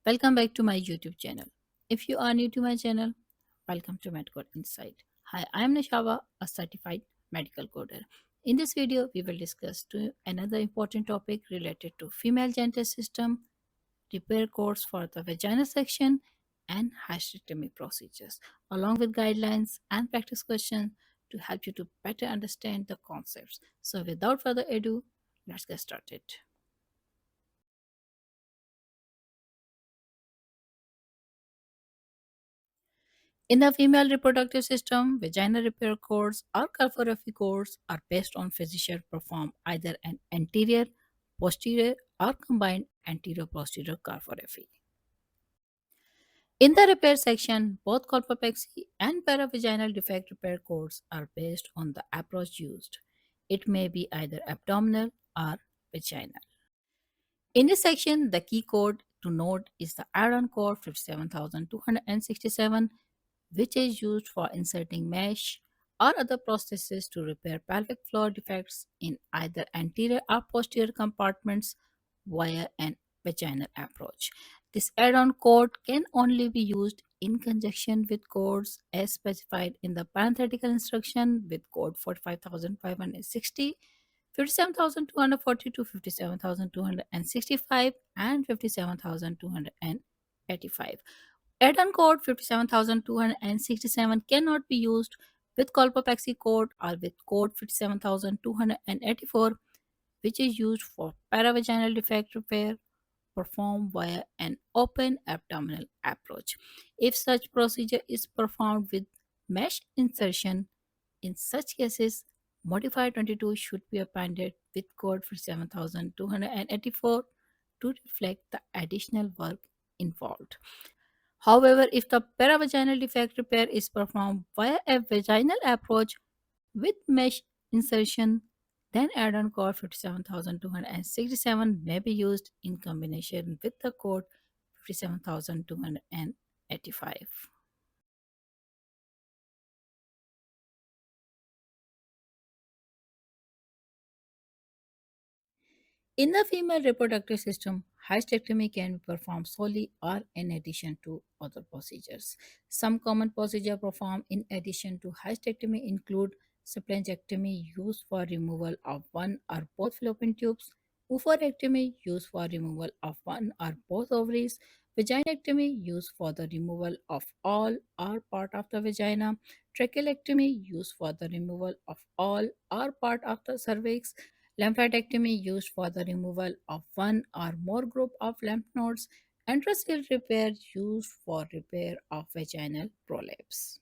Welcome back to my YouTube channel. If you are new to my channel, welcome to Medical Insight. Hi, I am Nishava, a certified medical coder. In this video, we will discuss another important topic related to female genital system, repair codes for the vagina section, and hysterectomy procedures, along with guidelines and practice questions to help you to better understand the concepts. So, without further ado, let's get started. In the female reproductive system, vaginal repair codes or calligraphy codes are based on physician perform either an anterior, posterior, or combined anterior-posterior calligraphy. In the repair section, both colpopexy and paravaginal defect repair codes are based on the approach used. It may be either abdominal or vaginal. In this section, the key code to note is the add-on code 57267, which is used for inserting mesh or other prostheses to repair pelvic floor defects in either anterior or posterior compartments via an vaginal approach. This add-on code can only be used in conjunction with codes as specified in the parenthetical instruction with code 45560, 57,242, 57,265, and 57,285. Add-on code 57,267 cannot be used with colpopexy code or with code 57,284, which is used for paravaginal defect repair performed via an open abdominal approach. If such procedure is performed with mesh insertion, in such cases, modified 22 should be appended with code for 7284 to reflect the additional work involved. However, if the paravaginal defect repair is performed via a vaginal approach with mesh insertion, then add-on code 57267 may be used in combination with the code 57285. In the female reproductive system, hysterectomy can be performed solely or in addition to other procedures. Some common procedures performed in addition to hysterectomy include splenectomy used for removal of one or both fallopian tubes, oophorectomy used for removal of one or both ovaries, vaginectomy used for the removal of all or part of the vagina, trachelectomy used for the removal of all or part of the cervix, lymphadenectomy used for the removal of one or more group of lymph nodes, and tracheal repair used for repair of vaginal prolapse.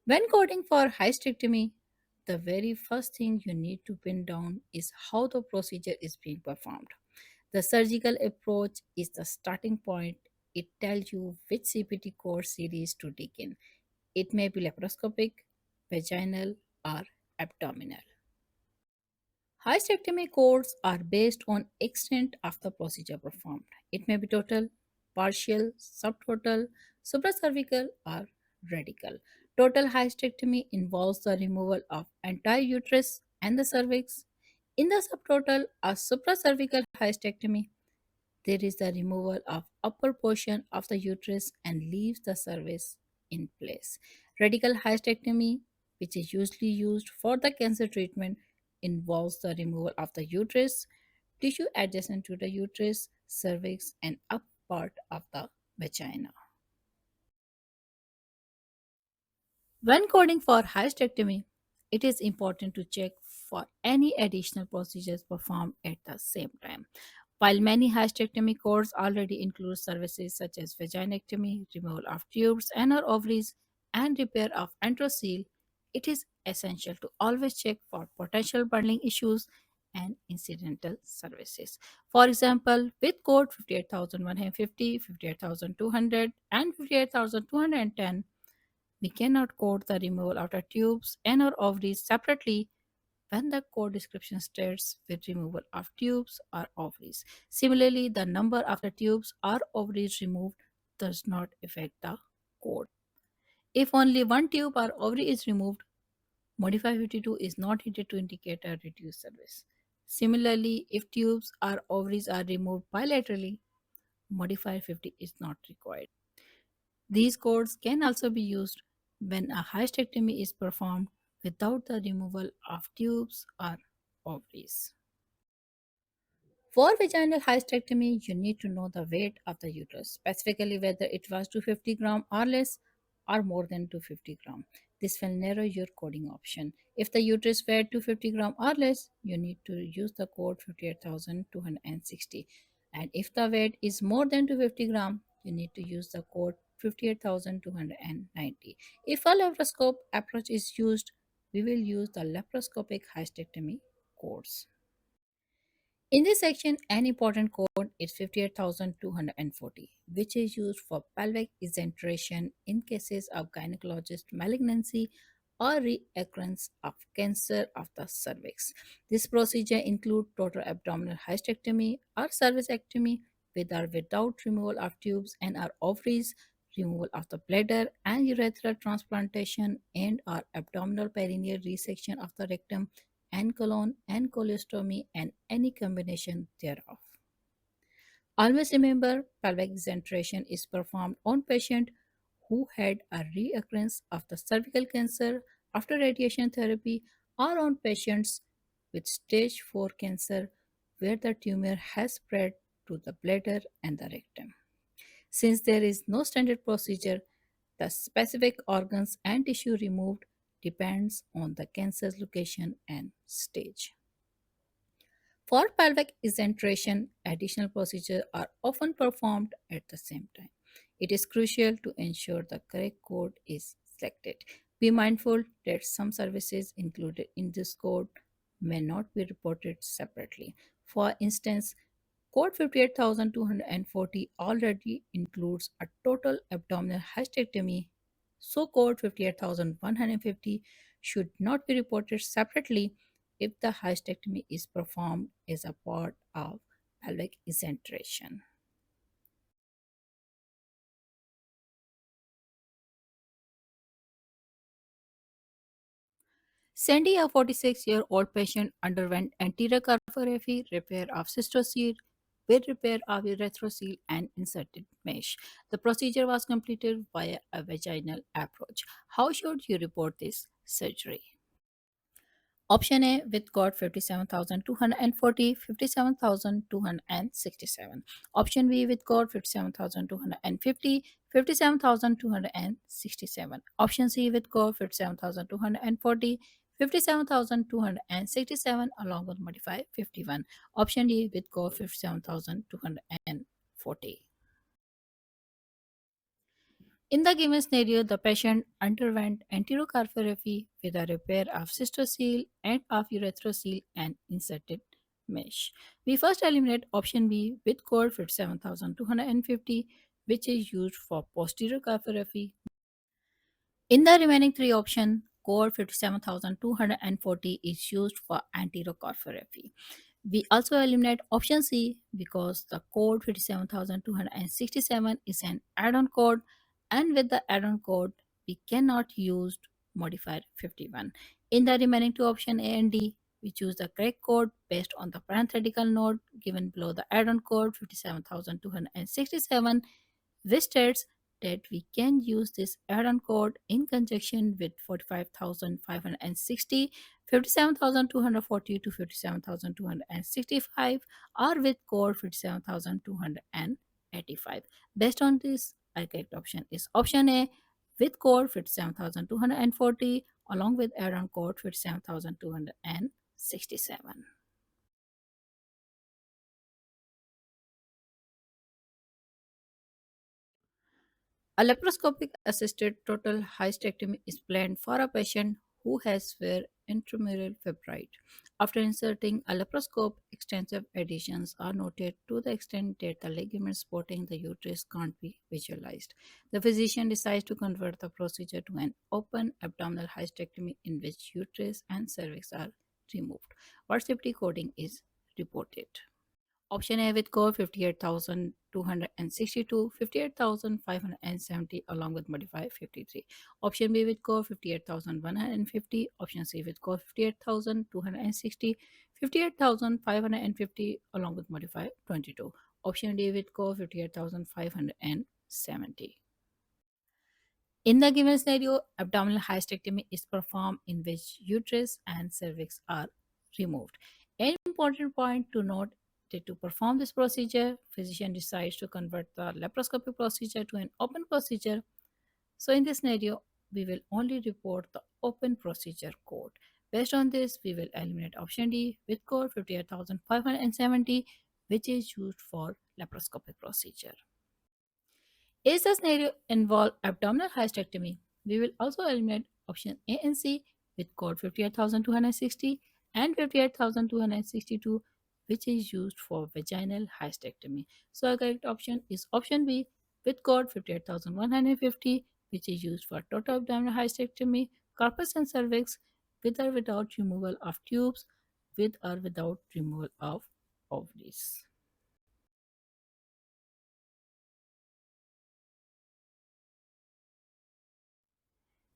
When coding for hysterectomy, the very first thing you need to pin down is how the procedure is being performed. The surgical approach is the starting point. It tells you which CPT code series to dig in. It may be laparoscopic, vaginal, or abdominal. Hysterectomy codes are based on extent of the procedure performed. It may be total, partial, subtotal, supracervical, or radical. Total hysterectomy involves the removal of entire uterus and the cervix. In the subtotal or supracervical hysterectomy, there is the removal of upper portion of the uterus and leaves the cervix in place. Radical hysterectomy, which is usually used for the cancer treatment, involves the removal of the uterus, tissue adjacent to the uterus, cervix, and up part of the vagina. When coding for hysterectomy, it is important to check for any additional procedures performed at the same time. While many hysterectomy codes already include services such as vaginectomy, removal of tubes and or ovaries, and repair of enterocoel, it is essential to always check for potential bundling issues and incidental services. For example, with code 58150, 58200, and 58210, we cannot code the removal of the tubes and or ovaries separately when the code description states with removal of tubes or ovaries. Similarly, the number of the tubes or ovaries removed does not affect the code. If only one tube or ovary is removed, modify 52 is not needed to indicate a reduced service. Similarly, if tubes or ovaries are removed bilaterally, modifier 50 is not required. These codes can also be used when a hysterectomy is performed without the removal of tubes or ovaries. For vaginal hysterectomy, you need to know the weight of the uterus, specifically whether it was 250 gram or less or more than 250 gram. This will narrow your coding option. If the uterus weighed 250 gram or less, you need to use the code 58,260. And if the weight is more than 250 gram, you need to use the code 58,290. If a laparoscope approach is used, we will use the laparoscopic hysterectomy codes. In this section, an important code is 58,240, which is used for pelvic exenteration in cases of gynecologic malignancy or reoccurrence of cancer of the cervix. This procedure includes total abdominal hysterectomy or cervicectomy with or without removal of tubes and or ovaries, removal of the bladder and urethral transplantation and or abdominal perineal resection of the rectum and colon and colostomy and any combination thereof. Always remember pelvic exenteration is performed on patient who had a reoccurrence of the cervical cancer after radiation therapy or on patients with stage 4 cancer where the tumor has spread to the bladder and the rectum. Since there is no standard procedure, the specific organs and tissue removed depends on the cancer's location and stage. For pelvic exenteration, additional procedures are often performed at the same time. It is crucial to ensure the correct code is selected. Be mindful that some services included in this code may not be reported separately. For instance, code 58,240 already includes a total abdominal hysterectomy, so code 58,150 should not be reported separately if the hysterectomy is performed as a part of pelvic exenteration. Sandy, a 46-year-old patient, underwent anterior cardiopulmonary repair of cystocele with repair of urethrocoel and inserted mesh. The procedure was completed via a vaginal approach. How should you report this surgery? Option A with code 57,240, 57,267. Option B with code 57,250, 57,267. Option C with code 57,240, 57,267 along with modified 51. Option D with code 57,240. In the given scenario, the patient underwent enterocardiography with a repair of cystocele and of urethrocoel and inserted mesh. We first eliminate option B with code 57,250, which is used for posterior cardiography. In the remaining three options, code 57,240 is used for anterior cardiography. We also eliminate option C because the code 57,267 is an add-on code, and with the add-on code we cannot use modifier 51. In the remaining two options A and D, we choose the correct code based on the parenthetical note given below the add-on code 57,267, which states that we can use this add-on code in conjunction with 45,560, 57,240 to 57,265, or with code 57,285. Based on this, our correct option is option A with code 57,240 along with add-on code 57,267. A laparoscopic assisted total hysterectomy is planned for a patient who has severe intramural fibroid. After inserting a laparoscope, extensive adhesions are noted to the extent that the ligaments supporting the uterus can't be visualized. The physician decides to convert the procedure to an open abdominal hysterectomy in which uterus and cervix are removed. What CPT coding is reported? Option A with code 58,262, 58,570 along with modifier 53. Option B with code 58,150. Option C with code 58,260, 58,550 along with modifier 22. Option D with code 58,570. In the given scenario, abdominal hysterectomy is performed in which uterus and cervix are removed. An important point to note that to perform this procedure, physician decides to convert the laparoscopic procedure to an open procedure. So in this scenario, we will only report the open procedure code. Based on this, we will eliminate option D with code 58,570, which is used for laparoscopic procedure. Is the scenario involve abdominal hysterectomy? We will also eliminate option A and C with code 58,260 and 58,262, which is used for vaginal hysterectomy. So our correct option is option B with code 58,150, which is used for total abdominal hysterectomy, corpus and cervix, with or without removal of tubes, with or without removal of ovaries.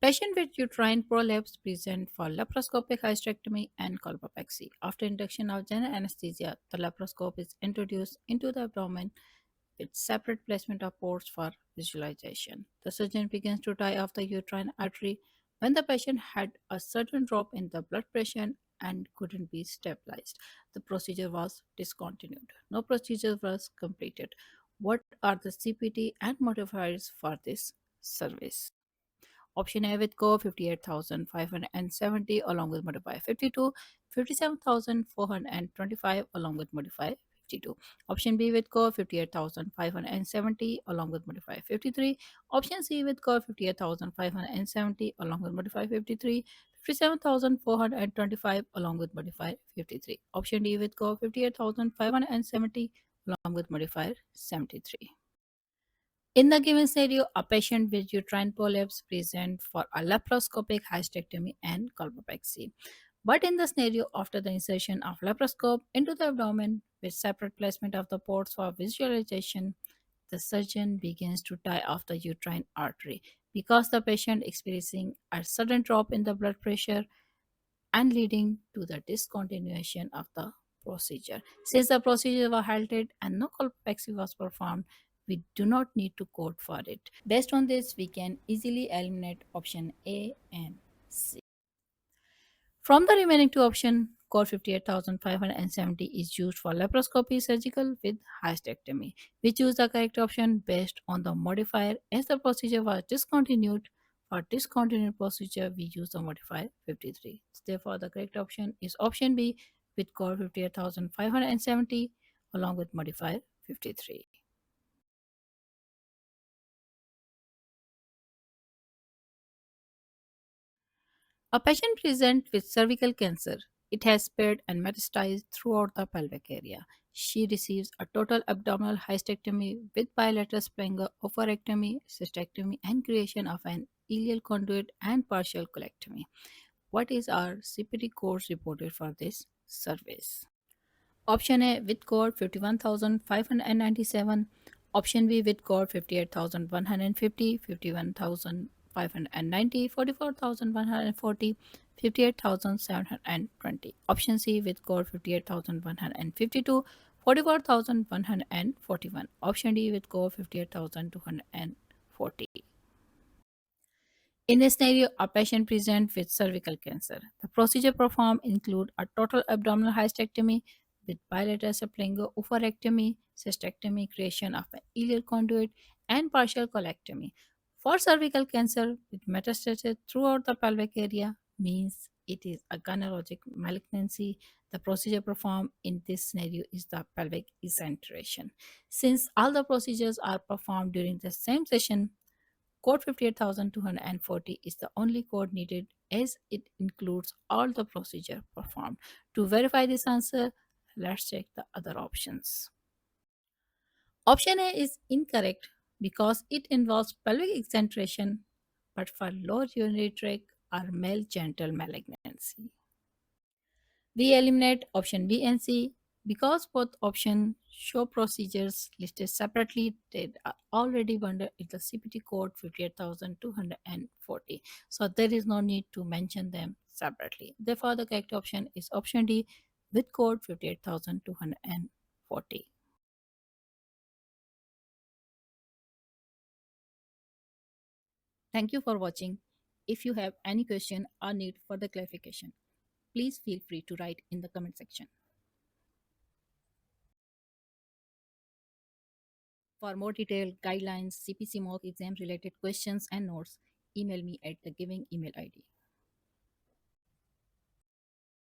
Patient with uterine prolapse present for laparoscopic hysterectomy and colpopexy. After induction of general anesthesia, the laparoscope is introduced into the abdomen with separate placement of ports for visualization. The surgeon begins to tie off the uterine artery when the patient had a sudden drop in the blood pressure and couldn't be stabilized. The procedure was discontinued. No procedure was completed. What are the CPT and modifiers for this service? Option A with co 58,570 along with modifier 52, 57,425 along with modifier 52. Option B with co 58,570 along with modifier 53. Option C with co 58,570 along with modifier 53. 57,425 along with modifier 53. Option D with co 58,570 along with modifier 73. In the given scenario, a patient with uterine polyps present for a laparoscopic hysterectomy and colpopexy. But in the scenario after the insertion of laparoscope into the abdomen with separate placement of the ports for visualization, the surgeon begins to tie off the uterine artery because the patient experiencing a sudden drop in the blood pressure and leading to the discontinuation of the procedure. Since the procedure was halted and no colpopexy was performed, we do not need to code for it. Based on this, we can easily eliminate option A and C. From the remaining two options, code 58,570 is used for laparoscopy surgical with hysterectomy. We choose the correct option based on the modifier as the procedure was discontinued. For discontinued procedure, we use the modifier 53. Therefore, the correct option is option B with code 58,570 along with modifier 53. A patient presents with cervical cancer. It has spread and metastasized throughout the pelvic area. She receives a total abdominal hysterectomy with bilateral splinger, oophorectomy, cystectomy, and creation of an ileal conduit and partial colectomy. What is our CPT course reported for this service? Option A with code 51,597. Option B with code 58,150, 51,590, 44,140, 58,720. Option C with code 58,152, 44,141. Option D with code 58,240. In a scenario, a patient presents with cervical cancer. The procedure performed include a total abdominal hysterectomy with bilateral sublingual oophorectomy, cystectomy, creation of an ileal conduit, and partial colectomy. For cervical cancer with metastasis throughout the pelvic area means it is a gynecologic malignancy. The procedure performed in this scenario is the pelvic exenteration. Since all the procedures are performed during the same session, code 58,240 is the only code needed as it includes all the procedure performed. To verify this answer, let's check the other options. Option A is incorrect because it involves pelvic exenteration, but for lower urinary tract or male genital malignancy. We eliminate option B and C Because both options show procedures listed separately, they are already under the CPT code 58240. So there is no need to mention them separately. Therefore, the correct option is option D with code 58240. Thank you for watching. If you have any question or need further clarification, please feel free to write in the comment section. For more detailed guidelines, CPC mock exam related questions and notes, email me at the giving email ID.